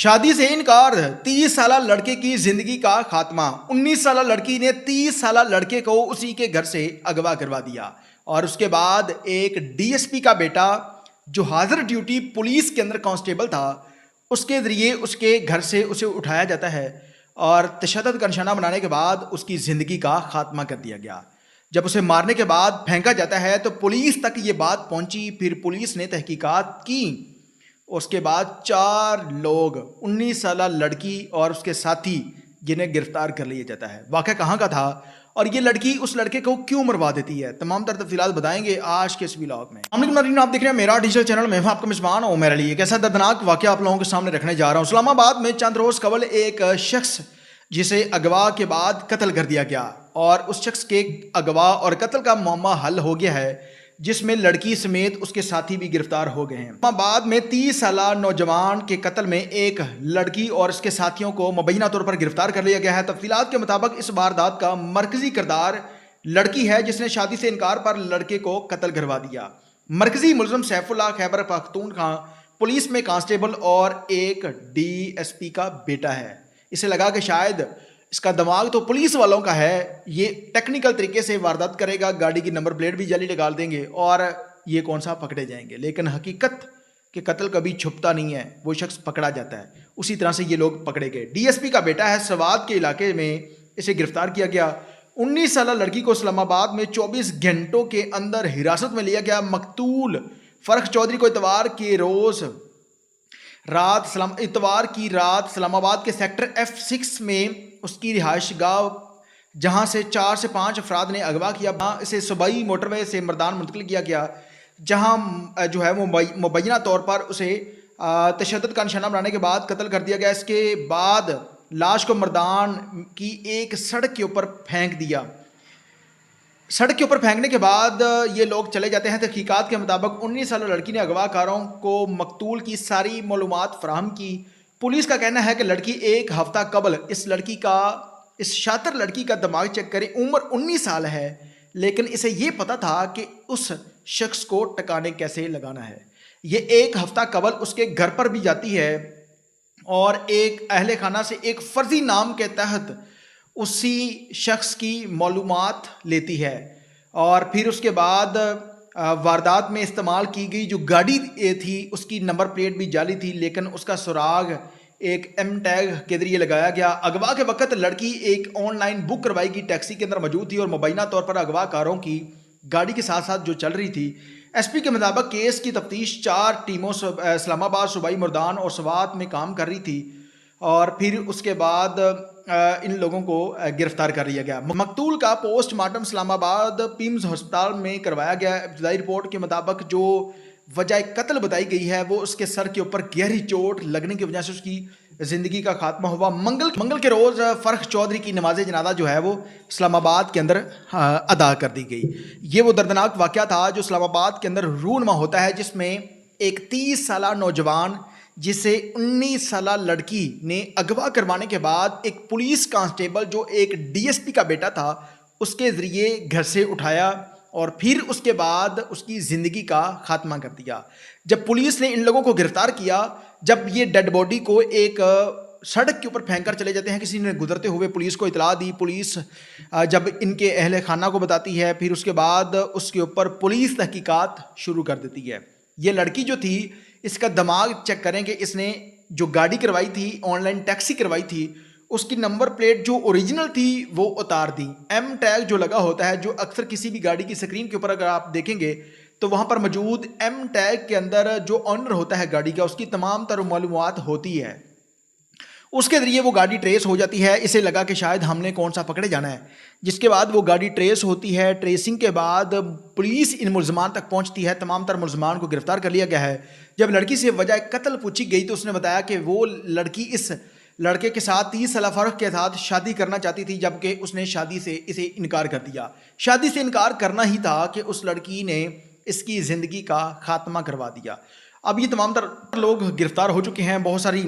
शादी से इनकार, 30 साला लड़के की जिंदगी का खात्मा। 19 साला लड़की ने 30 साला लड़के को उसी के घर से अगवा करवा दिया और उसके बाद एक डीएसपी का बेटा जो हाजिर ड्यूटी पुलिस के अंदर कांस्टेबल था, उसके जरिए उसके घर से उसे उठाया जाता है और तशद्दुद का निशाना बनाने के बाद उसकी ज़िंदगी का खात्मा कर दिया गया। जब उसे मारने के बाद फेंका जाता है तो पुलिस तक ये बात पहुंची, फिर पुलिस ने तहकीकात की। उसके बाद 4 लोग, 19 साला लड़की और उसके साथी, जिन्हें गिरफ्तार कर लिया जाता है। वाक़या कहाँ का था और ये लड़की उस लड़के को क्यों मरवा देती है, तमाम तर तफसीलात बताएंगे आज के इस व्लॉग में। आप देख रहे हैं मेरा डिजिटल चैनल, मैं हूं आपका मेजबान और मेरे लिए एक ऐसा दर्दनाक वाक़या आप लोगों के सामने रखने जा रहा हूं। इस्लामाबाद में चंद रोज़ कबल एक शख्स जिसे अगवा के बाद कत्ल कर दिया गया और उस शख्स के अगवा और कत्ल का मामला हल हो गया है, जिसमें लड़की समेत उसके साथी भी गिरफ्तार हो गए हैं। बाद में 30 साला नौजवान के कत्ल में एक लड़की और उसके साथियों को मुबैना तौर पर गिरफ्तार कर लिया गया है। तफसीलात के मुताबिक इस वारदात का मरकजी किरदार लड़की है जिसने शादी से इनकार पर लड़के को कत्ल करवा दिया। मरकजी मुलजम सैफुल्लाह खैबर पख्तूनख्वा पुलिस में कांस्टेबल और एक डीएसपी का बेटा है। इसे लगा कि शायद इसका दिमाग तो पुलिस वालों का है, ये टेक्निकल तरीके से वारदात करेगा, गाड़ी की नंबर प्लेट भी जाली निकाल देंगे और ये कौन सा पकड़े जाएंगे। लेकिन हकीकत कि कत्ल कभी छुपता नहीं है, वो शख्स पकड़ा जाता है। उसी तरह से ये लोग पकड़े गए। डीएसपी का बेटा है, सवात के इलाके में इसे गिरफ्तार किया गया। 19 साला लड़की को इस्लामाबाद में 24 घंटों के अंदर हिरासत में लिया गया। मकतूल फरख चौधरी को इतवार की रात इस्लामाबाद के सेक्टर F6 में उसकी रिहाइश गाह, जहां से 4 से 5 अफराद ने अगवा किया, इसे सूबाई मोटरवे से मर्दान मुंतकिल किया गया, जहां जो है वो मुबैना तौर पर उसे तशद्दुद का निशाना बनाने के बाद कत्ल कर दिया गया। इसके बाद लाश को मर्दान की एक सड़क के ऊपर फेंक दिया। सड़क के ऊपर फेंकने के बाद ये लोग चले जाते हैं। तहकीकात के मुताबिक 19 साल लड़की ने अगवाकारों को मकतूल की सारी मालूमात फराहम की। पुलिस का कहना है कि लड़की एक हफ्ता कबल इस शातिर लड़की का दिमाग चेक करे। उम्र 19 साल है, लेकिन इसे ये पता था कि उस शख्स को टकाने कैसे लगाना है। ये एक हफ्ता कबल उसके घर पर भी जाती है और एक अहले खाना से एक फर्जी नाम के तहत उसी शख्स की मालूमात लेती है और फिर उसके बाद वारदात में इस्तेमाल की गई जो गाड़ी थी उसकी नंबर प्लेट भी जाली थी, लेकिन उसका सुराग एक एम टैग के जरिए लगाया गया। अगवा के वक्त लड़की एक ऑनलाइन बुक करवाई गई टैक्सी के अंदर मौजूद थी और मुबैना तौर पर अगवाकारों की गाड़ी के साथ साथ जो चल रही थी। एसपी के मुताबिक केस की तफ्तीश 4 टीमों इस्लामाबाद, सूबाई मुर्दान और सवात में काम कर रही थी और फिर उसके बाद इन लोगों को गिरफ्तार कर लिया गया। मकतूल का पोस्टमार्टम इस्लामाबाद पिम्स अस्पताल में करवाया गया। इब्तदाई रिपोर्ट के मुताबिक जो वजह कत्ल बताई गई है वो उसके सर के ऊपर गहरी चोट लगने की वजह से उसकी ज़िंदगी का खात्मा हुआ। मंगल के रोज़ फ़रख चौधरी की नमाज जनाजा जो है वो इस्लामाबाद के अंदर अदा कर दी गई। ये वो दर्दनाक वाक़या था जो इस्लामाबाद के अंदर रूनमा होता है, जिसमें एक 30 साला नौजवान जिसे 19 साला लड़की ने अगवा करवाने के बाद एक पुलिस कांस्टेबल जो एक डीएसपी का बेटा था उसके ज़रिए घर से उठाया और फिर उसके बाद उसकी ज़िंदगी का खात्मा कर दिया। जब पुलिस ने इन लोगों को गिरफ्तार किया, जब ये डेड बॉडी को एक सड़क के ऊपर फेंक कर चले जाते हैं, किसी ने गुजरते हुए पुलिस को इतला दी। पुलिस जब इनके अहले खाना को बताती है, फिर उसके बाद उसके ऊपर पुलिस तहकीकात शुरू कर देती है। ये लड़की जो थी, इसका दिमाग चेक करें कि इसने जो गाड़ी करवाई थी, ऑनलाइन टैक्सी करवाई थी, उसकी नंबर प्लेट जो ओरिजिनल थी वो उतार दी। एम टैग जो लगा होता है, जो अक्सर किसी भी गाड़ी की स्क्रीन के ऊपर अगर आप देखेंगे तो वहाँ पर मौजूद एम टैग के अंदर जो ऑनर होता है गाड़ी का, उसकी तमाम तर मालूमात होती है। उसके ज़रिए वो गाड़ी ट्रेस हो जाती है। इसे लगा कि शायद हमने कौन सा पकड़े जाना है, जिसके बाद वो गाड़ी ट्रेस होती है। ट्रेसिंग के बाद पुलिस इन मुलजमान तक पहुंचती है। तमाम तर मुलजमान को गिरफ्तार कर लिया गया है। जब लड़की से वजह कत्ल पूछी गई तो उसने बताया कि वो लड़की इस लड़के के साथ 30 साल फ़र्क के साथ शादी करना चाहती थी, जबकि उसने शादी से इसे इनकार कर दिया। शादी से इनकार करना ही था कि उस लड़की ने इसकी ज़िंदगी का खात्मा करवा दिया। अब ये तमाम तर लोग गिरफ्तार हो चुके हैं। बहुत सारी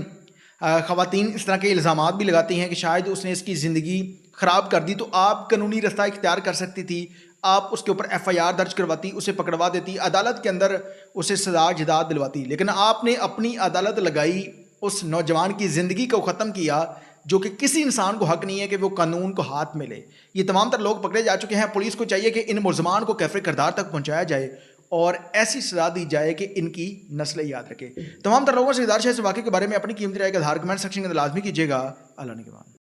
ख़वातीन इस तरह के इल्ज़ामात भी लगाती हैं कि शायद उसने इसकी ज़िंदगी ख़राब कर दी, तो आप कानूनी रास्ता इख्तियार कर सकती थी। आप उसके ऊपर FIR दर्ज करवाती, उसे पकड़वा देती, अदालत के अंदर उसे सजा जदाद दिलवाती। लेकिन आपने अपनी अदालत लगाई उस नौजवान की ज़िंदगी को ख़त्म किया जो कि किसी इंसान को हक नहीं है कि वो कानून को हाथ में ले। ये तमाम तर लोग पकड़े जा चुके हैं। पुलिस को चाहिए कि इन मुलजमान को कैफ़े किरदार तक पहुँचाया जाए और ऐसी सज़ा दी जाए कि इनकी नस्लें याद रखें। तमाम तर लोगों से गुजारिश है इस वाक़े के बारे में अपनी कीमती राय का इज़हार कमेंट सेक्शन के अंदर लाज़मी कीजिएगा। अल्लाह ने के बाद।